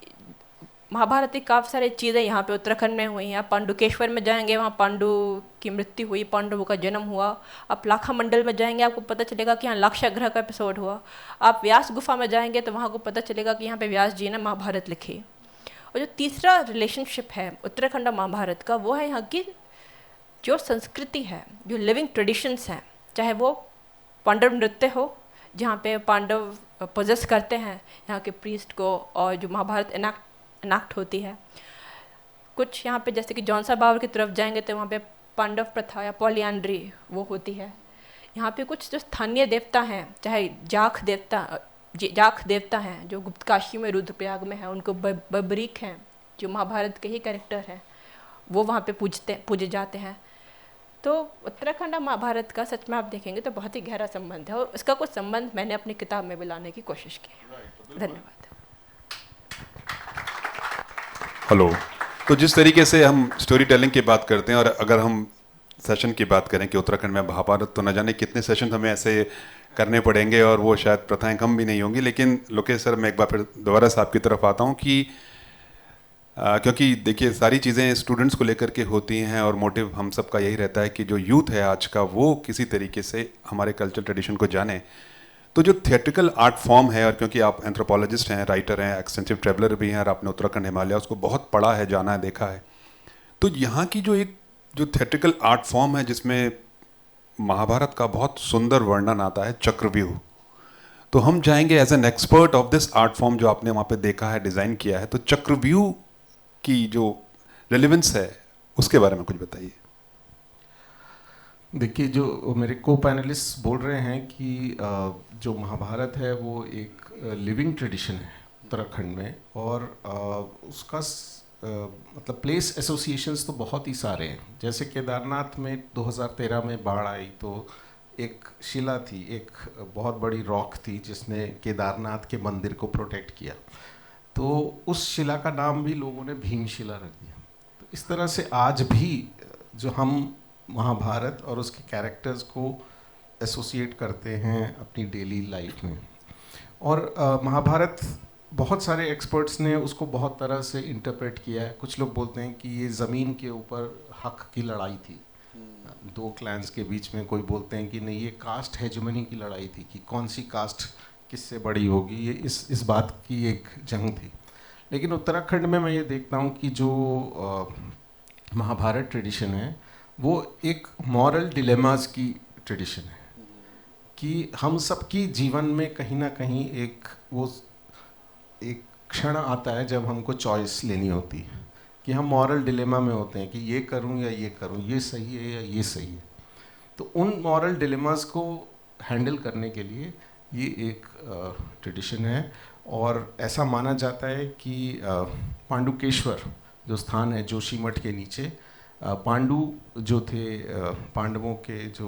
महाभारत की काफ़ी सारी चीज़ें यहाँ पे उत्तराखंड में हुई हैं। आप पांडुकेश्वर में जाएंगे, वहाँ पांडु की मृत्यु हुई, पांडवों का जन्म हुआ। आप लाखा मंडल में जाएंगे, आपको पता चलेगा कि यहाँ लाक्षागृह का एपिसोड हुआ। आप व्यास गुफा में जाएंगे तो वहाँ को पता चलेगा कि यहाँ पे व्यास जी ने महाभारत लिखी। और जो तीसरा रिलेशनशिप है उत्तराखंड और महाभारत का, वो है यहाँ की जो संस्कृति है, जो लिविंग ट्रेडिशंस हैं। चाहे वो पांडव नृत्य हो, जहाँ पे पांडव पोजेस करते हैं यहाँ के प्रीस्ट को, और जो महाभारत इनैक्ट होती है। कुछ यहाँ पे जैसे कि जौनसा बावर की तरफ जाएंगे तो वहाँ पे पांडव प्रथा या पॉलीएंड्री वो होती है। यहाँ पे कुछ जो स्थानीय देवता हैं, चाहे जाख देवता हैं जो गुप्तकाशी में, रुद्रप्रयाग में है, उनको बबरीक हैं जो महाभारत के ही कैरेक्टर हैं, वो वहाँ पे पूजे जाते हैं। तो उत्तराखंड और महाभारत का सच में आप देखेंगे तो बहुत ही गहरा संबंध है, और इसका कुछ संबंध मैंने अपनी किताब में भी लाने की कोशिश की। धन्यवाद। हेलो। तो जिस तरीके से हम स्टोरी टेलिंग की बात करते हैं, और अगर हम सेशन की बात करें कि उत्तराखंड में महाभारत, तो न जाने कितने सेशन हमें ऐसे करने पड़ेंगे, और वो शायद प्रथाएं कम भी नहीं होंगी। लेकिन लोकेश सर, मैं एक बार फिर दोबारा से आपकी तरफ आता हूँ कि क्योंकि देखिए सारी चीज़ें स्टूडेंट्स को लेकर के होती हैं, और मोटिव हम सब का यही रहता है कि जो यूथ है आज का, वो किसी तरीके से हमारे कल्चर ट्रेडिशन को जाने। तो जो थिएट्रिकल आर्ट फॉर्म है, और क्योंकि आप एंथ्रोपोलॉजिस्ट हैं, राइटर हैं, एक्सटेंसिव ट्रैवलर भी हैं, और आपने उत्तराखंड हिमालय उसको बहुत पढ़ा है, जाना है, देखा है, तो यहाँ की जो थिएट्रिकल आर्ट फॉर्म है जिसमें महाभारत का बहुत सुंदर वर्णन आता है, चक्रव्यूह। तो हम जाएंगे as an expert of this art form जो आपने वहाँ पे देखा है, डिज़ाइन किया है, तो चक्रव्यूह की जो रेलेवेंस है उसके बारे में कुछ बताइए। देखिए, जो मेरे को पैनलिस्ट बोल रहे हैं कि जो महाभारत है वो एक लिविंग ट्रेडिशन है उत्तराखंड में, और उसका मतलब प्लेस एसोसिएशंस तो बहुत ही सारे हैं। जैसे केदारनाथ में 2013 में बाढ़ आई तो एक शिला थी, एक बहुत बड़ी रॉक थी जिसने केदारनाथ के मंदिर को प्रोटेक्ट किया, तो उस शिला का नाम भी लोगों ने भीमशिला रख दिया। तो इस तरह से आज भी जो हम महाभारत और उसके कैरेक्टर्स को एसोसिएट करते हैं अपनी डेली लाइफ में, और महाभारत बहुत सारे एक्सपर्ट्स ने उसको बहुत तरह से इंटरप्रेट किया है। कुछ लोग बोलते हैं कि ये ज़मीन के ऊपर हक की लड़ाई थी, 2 क्लैंस के बीच में। कोई बोलते हैं कि नहीं, ये कास्ट हेजेमनी की लड़ाई थी कि कौन सी कास्ट किससे बड़ी होगी, ये इस बात की एक जंग थी। लेकिन उत्तराखंड में मैं ये देखता हूँ कि जो महाभारत ट्रेडिशन है वो एक मॉरल डिलेमास की ट्रेडिशन है कि हम सबकी जीवन में कहीं ना कहीं एक क्षण आता है जब हमको चॉइस लेनी होती है कि हम मॉरल डिलेमा में होते हैं कि ये करूं या ये करूं, ये सही है या ये सही है। तो उन मॉरल डिलेमास को हैंडल करने के लिए ये एक ट्रेडिशन है। और ऐसा माना जाता है कि पांडुकेश्वर जो स्थान है जोशीमठ के नीचे, पांडु जो थे, पांडवों के जो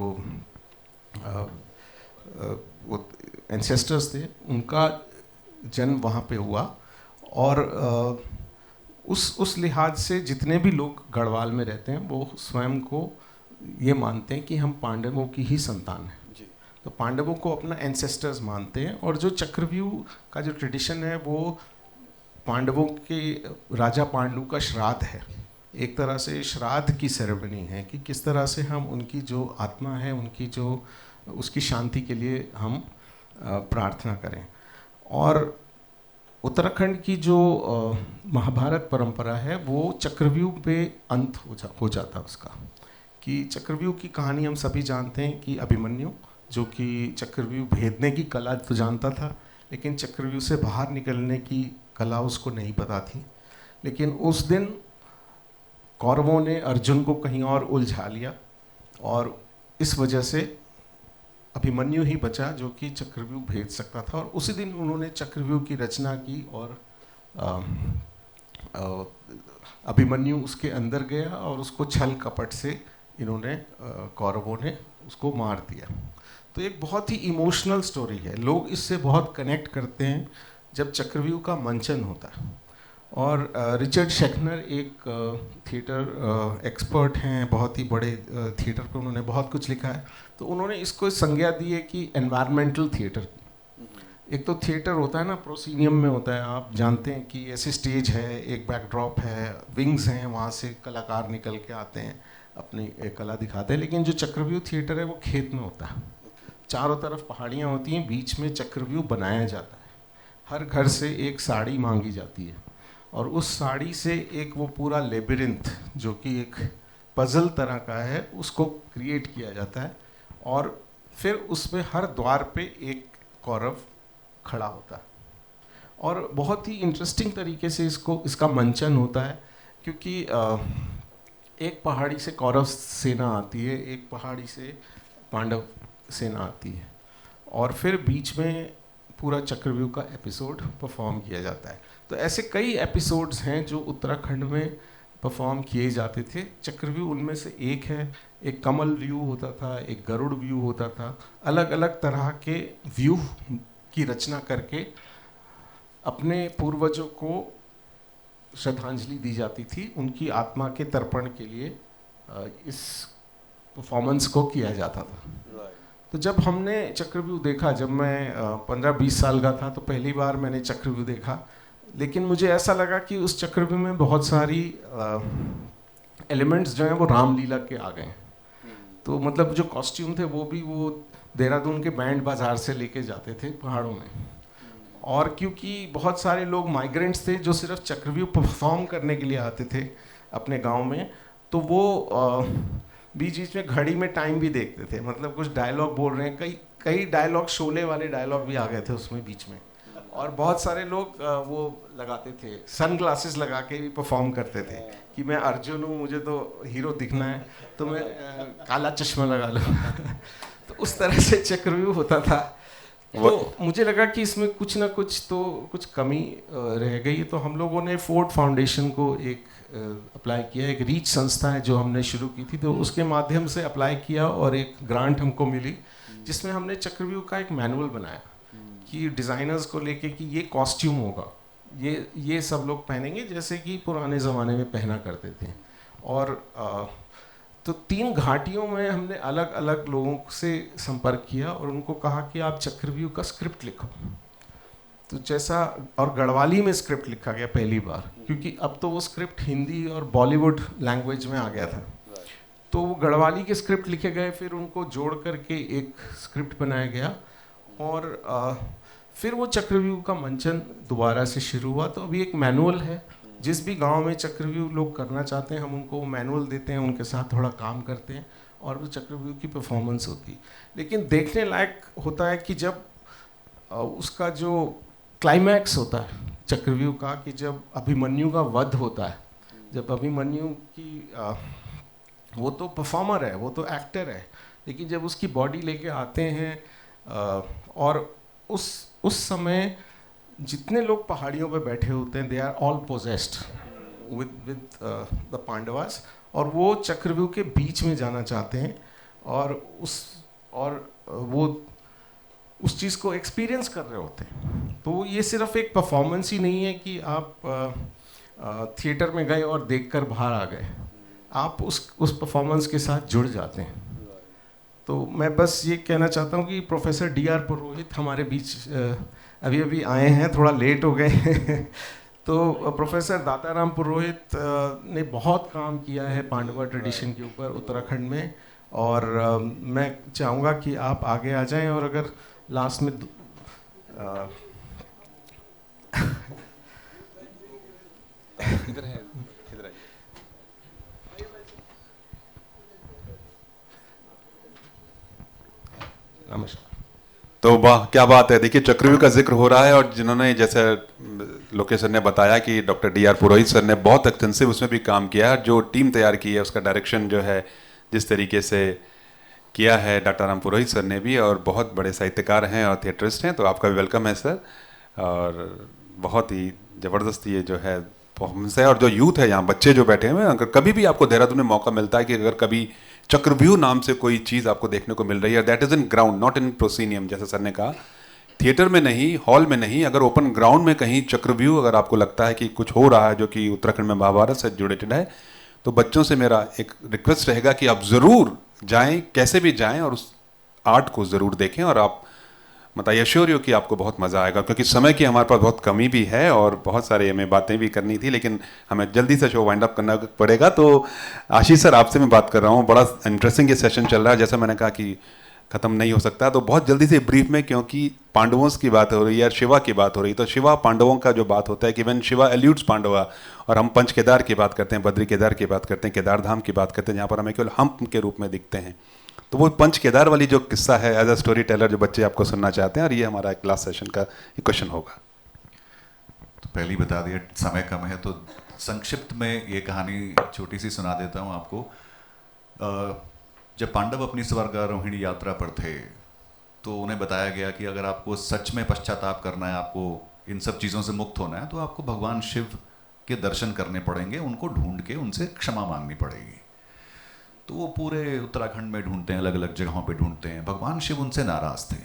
वो एंसेस्टर्स थे, उनका जन्म वहाँ पे हुआ। और उस लिहाज से जितने भी लोग गढ़वाल में रहते हैं वो स्वयं को ये मानते हैं कि हम पांडवों की ही संतान हैं। तो पांडवों को अपना एंसेस्टर्स मानते हैं। और जो चक्रव्यूह का जो ट्रेडिशन है वो पांडवों के राजा पांडु का श्राद्ध है, एक तरह से श्राद्ध की सेरेमनी है कि किस तरह से हम उनकी जो आत्मा है, उनकी जो उसकी शांति के लिए हम प्रार्थना करें। और उत्तराखंड की जो महाभारत परंपरा है वो चक्रव्यूह पे अंत हो जाता उसका, कि चक्रव्यूह की कहानी हम सभी जानते हैं कि अभिमन्यु जो कि चक्रव्यूह भेदने की कला तो जानता था, लेकिन चक्रव्यूह से बाहर निकलने की कला उसको नहीं पता थी। लेकिन उस दिन कौरवों ने अर्जुन को कहीं और उलझा लिया और इस वजह से अभिमन्यु ही बचा जो कि चक्रव्यूह भेद सकता था। और उसी दिन उन्होंने चक्रव्यूह की रचना की और अभिमन्यु उसके अंदर गया और उसको छल कपट से इन्होंने कौरवों ने उसको मार दिया। तो एक बहुत ही इमोशनल स्टोरी है, लोग इससे बहुत कनेक्ट करते हैं जब चक्रव्यूह का मंचन होता है। और रिचर्ड शेखनर एक थिएटर एक्सपर्ट हैं, बहुत ही बड़े थिएटर पे उन्होंने बहुत कुछ लिखा है। तो उन्होंने इसको संज्ञा दी है कि एनवायरमेंटल थिएटर। एक तो थिएटर होता है ना, प्रोसीनियम में होता है, आप जानते हैं कि ऐसे स्टेज है, एक बैकड्रॉप है, विंग्स हैं, वहाँ से कलाकार निकल के आते हैं, अपनी कला दिखाते हैं। लेकिन जो चक्रव्यूह थिएटर है वो खेत में होता है, चारों तरफ पहाड़ियाँ होती हैं, बीच में चक्रव्यूह बनाया जाता है। हर घर से एक साड़ी मांगी जाती है और उस साड़ी से एक वो पूरा लेबिरिंथ जो कि एक पजल तरह का है उसको क्रिएट किया जाता है। और फिर उसमें हर द्वार पे एक कौरव खड़ा होता है। और बहुत ही इंटरेस्टिंग तरीके से इसका मंचन होता है, क्योंकि एक पहाड़ी से कौरव सेना आती है, एक पहाड़ी से पांडव सेना आती है, और फिर बीच में पूरा चक्रव्यूह का एपिसोड परफॉर्म किया जाता है। तो ऐसे कई एपिसोड्स हैं जो उत्तराखंड में परफॉर्म किए जाते थे। चक्रव्यूह उनमें से एक है। एक कमल व्यू होता था, एक गरुड़ व्यू होता था, अलग अलग तरह के व्यू की रचना करके अपने पूर्वजों को श्रद्धांजलि दी जाती थी, उनकी आत्मा के तर्पण के लिए इस परफॉर्मेंस को किया जाता था। तो जब हमने चक्रव्यूह देखा, जब मैं 15-20 साल का था तो पहली बार मैंने चक्रव्यूह देखा, लेकिन मुझे ऐसा लगा कि उस चक्रव्यूह में बहुत सारी एलिमेंट्स जो हैं वो रामलीला के आ गए। तो मतलब जो कॉस्ट्यूम थे वो भी वो देहरादून के बैंड बाज़ार से लेके जाते थे पहाड़ों में। और क्योंकि बहुत सारे लोग माइग्रेंट्स थे जो सिर्फ चक्रव्यूह परफॉर्म करने के लिए आते थे अपने गांव में, तो वो बीच बीच में घड़ी में टाइम भी देखते थे, मतलब कुछ डायलॉग बोल रहे हैं, कई डायलॉग, शोले वाले डायलॉग भी आ गए थे उसमें बीच में। और बहुत सारे लोग वो लगाते थे, सन ग्लासेस लगा के भी परफॉर्म करते थे कि मैं अर्जुन हूँ, मुझे तो हीरो दिखना है तो मैं काला चश्मा लगा लूँ। तो उस तरह से चक्रव्यूह होता था। तो मुझे लगा कि इसमें कुछ ना कुछ कमी रह गई। तो हम लोगों ने फोर्ड फाउंडेशन को एक अप्लाई किया, एक रीच संस्था है जो हमने शुरू की थी, तो उसके माध्यम से अप्लाई किया और एक ग्रांट हमको मिली जिसमें हमने चक्रव्यूह का एक मैनुअल बनाया कि डिज़ाइनर्स को लेके कि ये कॉस्ट्यूम होगा, ये सब लोग पहनेंगे जैसे कि पुराने ज़माने में पहना करते थे। और तो 3 घाटियों में हमने अलग अलग लोगों से संपर्क किया और उनको कहा कि आप चक्रव्यूह का स्क्रिप्ट लिखो। तो जैसा, और गढ़वाली में स्क्रिप्ट लिखा गया पहली बार, क्योंकि अब तो वो स्क्रिप्ट हिंदी और बॉलीवुड लैंग्वेज में आ गया था। तो वो गढ़वाली के स्क्रिप्ट लिखे गए, फिर उनको जोड़ करके एक स्क्रिप्ट बनाया गया और फिर वो चक्रव्यूह का मंचन दोबारा से शुरू हुआ। तो अभी एक मैनुअल है, जिस भी गांव में चक्रव्यूह लोग करना चाहते हैं हम उनको मैनुअल देते हैं, उनके साथ थोड़ा काम करते हैं और वो चक्रव्यूह की परफॉर्मेंस होती। लेकिन देखने लायक होता है कि जब उसका जो क्लाइमैक्स होता है चक्रव्यूह का, कि जब अभिमन्यु का वध होता है, जब अभिमन्यु की वो तो परफॉर्मर है, वो तो एक्टर है, लेकिन जब उसकी बॉडी लेके आते हैं और उस समय जितने लोग पहाड़ियों पे बैठे होते हैं, they are all possessed with the Pandavas, और वो चक्रव्यूह के बीच में जाना चाहते हैं और वो उस चीज़ को एक्सपीरियंस कर रहे होते हैं। तो ये सिर्फ एक परफॉर्मेंस ही नहीं है कि आप थिएटर में गए और देखकर बाहर आ गए, आप उस परफॉर्मेंस के साथ जुड़ जाते हैं। तो मैं बस ये कहना चाहता हूँ कि प्रोफेसर D.R. पुरोहित हमारे बीच अभी अभी आए हैं, थोड़ा लेट हो गए तो प्रोफेसर दाताराम पुरोहित ने बहुत काम किया है पांडवा ट्रेडिशन के ऊपर उत्तराखंड में, और मैं चाहूँगा कि आप आगे आ जाएं, और अगर लास्ट में इधर है, इधर आइए। नमस्कार। तो वाह, क्या बात है। देखिए, चक्रव्यूह का जिक्र हो रहा है, और जिन्होंने, जैसे लोकेश सर ने बताया कि डॉक्टर D.R. पुरोहित सर ने बहुत एक्सटेंसिव उसमें भी काम किया है। जो टीम तैयार की है, उसका डायरेक्शन जो है जिस तरीके से किया है डॉक्टर राम पुरोहित सर ने भी, और बहुत बड़े साहित्यकार हैं और थिएटरिस्ट हैं, तो आपका भी वेलकम है सर। और बहुत ही ज़बरदस्त ये जो है परफॉर्मेंस है, और जो यूथ है यहाँ, बच्चे जो बैठे हुए हैं, अगर कभी भी आपको देहरादून में मौका मिलता है कि अगर कभी चक्रव्यूह नाम से कोई चीज़ आपको देखने को मिल रही है, that is in ground, not in proscenium, जैसे सर ने कहा, थिएटर में नहीं, हॉल में नहीं, अगर ओपन ग्राउंड में कहीं चक्रव्यूह अगर आपको लगता है कि कुछ हो रहा है जो कि उत्तराखंड में महाभारत से जुड़ेटेड है, तो बच्चों से मेरा एक रिक्वेस्ट रहेगा कि आप ज़रूर जाएं, कैसे भी जाएं, और उस आर्ट को ज़रूर देखें। और आप बताइए, श्योर हो कि आपको बहुत मज़ा आएगा, क्योंकि समय की हमारे पास बहुत कमी भी है और बहुत सारे हमें बातें भी करनी थी, लेकिन हमें जल्दी से शो वाइंड अप करना पड़ेगा। तो आशीष सर, आपसे मैं बात कर रहा हूँ, बड़ा इंटरेस्टिंग ये सेशन चल रहा है, जैसा मैंने कहा कि ख़त्म नहीं हो सकता, तो बहुत जल्दी से ब्रीफ में, क्योंकि पांडवों की बात हो रही है, शिवा की बात हो रही है, तो शिवा पांडवों का जो बात होता है कि व्हेन शिवा एल्यूड्स पांडवा, और हम पंच केदार की बात करते हैं, बद्री केदार की बात करते हैं, केदार धाम की बात करते हैं, जहाँ पर हमें केवल हम के रूप में दिखते हैं, तो वो पंच केदार वाली जो किस्सा है, एज अ स्टोरी टेलर जो बच्चे आपको सुनना चाहते हैं, और ये हमारा एक लास्ट सेशन का क्वेश्चन होगा। तो पहले ही बता दिया, समय कम है, तो संक्षिप्त में ये कहानी छोटी सी सुना देता हूँ आपको। जब पांडव अपनी स्वर्गारोहिणी यात्रा पर थे, तो उन्हें बताया गया कि अगर आपको सच में पश्चाताप करना है, आपको इन सब चीज़ों से मुक्त होना है, तो आपको भगवान शिव के दर्शन करने पड़ेंगे, उनको ढूंढ के उनसे क्षमा मांगनी पड़ेगी। तो वो पूरे उत्तराखंड में ढूंढते हैं, अलग अलग जगहों पे ढूंढते हैं। भगवान शिव उनसे नाराज़ थे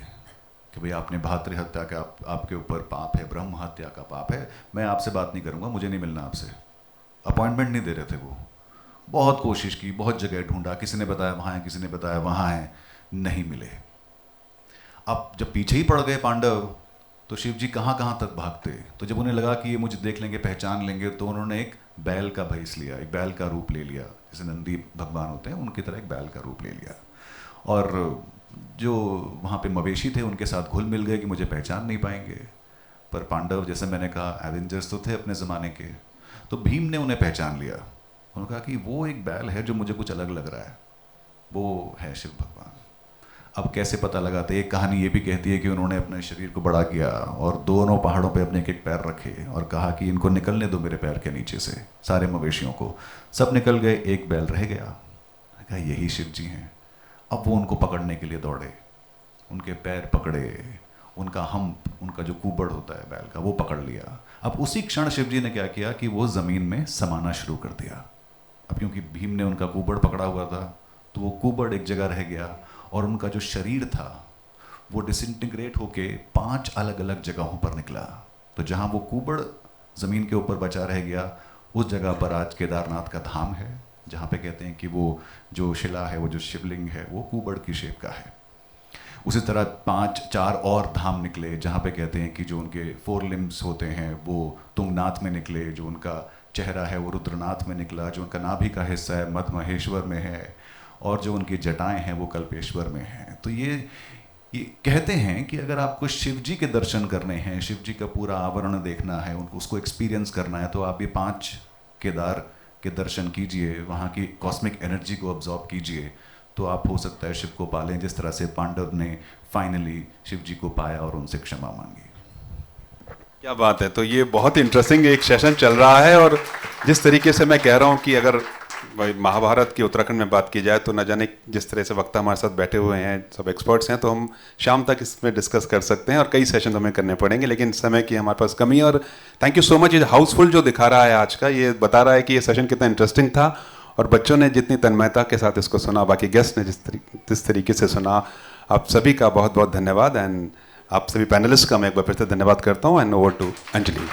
कि भाई आपने भातृ हत्या का आपके ऊपर पाप है, ब्रह्म हत्या का पाप है, मैं आपसे बात नहीं करूँगा, मुझे नहीं मिलना आपसे। अपॉइंटमेंट नहीं दे रहे थे वो। बहुत कोशिश की, बहुत जगह ढूंढा, किसी ने बताया वहाँ है, किसी ने बताया वहाँ है, नहीं मिले। अब जब पीछे ही पड़ गए पांडव, तो शिव जी कहाँ कहाँ तक भागते। तो जब उन्हें लगा कि ये मुझे देख लेंगे, पहचान लेंगे, तो उन्होंने एक बैल का भेष लिया, एक बैल का रूप ले लिया, जैसे नंदी भगवान होते हैं उनकी तरह एक बैल का रूप ले लिया। और जो वहाँ पे मवेशी थे उनके साथ घुल मिल गए कि मुझे पहचान नहीं पाएंगे। पर पांडव, जैसे मैंने कहा, एवेंजर्स तो थे अपने ज़माने के, तो भीम ने उन्हें पहचान लिया। उन्होंने कहा कि वो एक बैल है जो मुझे कुछ अलग लग रहा है, वो है शिव भगवान। अब कैसे पता लगाते, एक कहानी ये भी कहती है कि उन्होंने अपने शरीर को बड़ा किया और दोनों पहाड़ों पे अपने एक पैर रखे और कहा कि इनको निकलने दो मेरे पैर के नीचे से, सारे मवेशियों को। सब निकल गए, एक बैल रह गया। कहा यही शिव जी हैं। अब वो उनको पकड़ने के लिए दौड़े, उनके पैर पकड़े, उनका हम्प, उनका जो कुबड़ होता है बैल का, वो पकड़ लिया। अब उसी क्षण शिव जी ने क्या किया कि वो ज़मीन में समाना शुरू कर दिया। अब क्योंकि भीम ने उनका कुबड़ पकड़ा हुआ था, तो वो कुबड़ एक जगह रह गया और उनका जो शरीर था वो डिसइंटीग्रेट होके 5 अलग अलग जगहों पर निकला। तो जहाँ वो कुबड़ ज़मीन के ऊपर बचा रह गया, उस जगह पर आज केदारनाथ का धाम है, जहाँ पे कहते हैं कि वो जो शिला है, वो जो शिवलिंग है, वो कुबड़ की शेप का है। उसी तरह 4 और धाम निकले, जहाँ पे कहते हैं कि जो उनके 4 लिम्स होते हैं वो तुंगनाथ में निकले, जो उनका चेहरा है वो रुद्रनाथ में निकला, जो उनका नाभि का हिस्सा है मध्य महेश्वर में है, और जो उनकी जटाएं हैं वो कल्पेश्वर में हैं। तो ये कहते हैं कि अगर आपको शिव जी के दर्शन करने हैं, शिव जी का पूरा आवरण देखना है, उनको उसको एक्सपीरियंस करना है, तो आप ये 5 केदार के दर्शन कीजिए, वहाँ की कॉस्मिक एनर्जी को अब्जॉर्ब कीजिए, तो आप हो सकता है शिव को पालें जिस तरह से पांडव ने फाइनली शिव जी को पाया और उनसे क्षमा मांगी। क्या बात है। तो ये बहुत इंटरेस्टिंग एक सेशन चल रहा है, और जिस तरीके से मैं कह रहा हूँ कि अगर भाई महाभारत की उत्तराखंड में बात की जाए तो न जाने जिस तरह से वक्ता हमारे साथ बैठे हुए हैं, सब एक्सपर्ट्स हैं, तो हम शाम तक इसमें डिस्कस कर सकते हैं और कई सेशन हमें करने पड़ेंगे, लेकिन समय की हमारे पास कमी है। और थैंक यू सो मच। ये हाउसफुल जो दिखा रहा है आज का, ये बता रहा है कि ये सेशन कितना इंटरेस्टिंग था, और बच्चों ने जितनी तन्मयता के साथ इसको सुना, बाकी गेस्ट ने जिस तरीके से सुना, आप सभी का बहुत बहुत धन्यवाद। एंड आप सभी पैनलिस्ट का मैं एक बार फिर से धन्यवाद करता हूँ। And over to Anjali.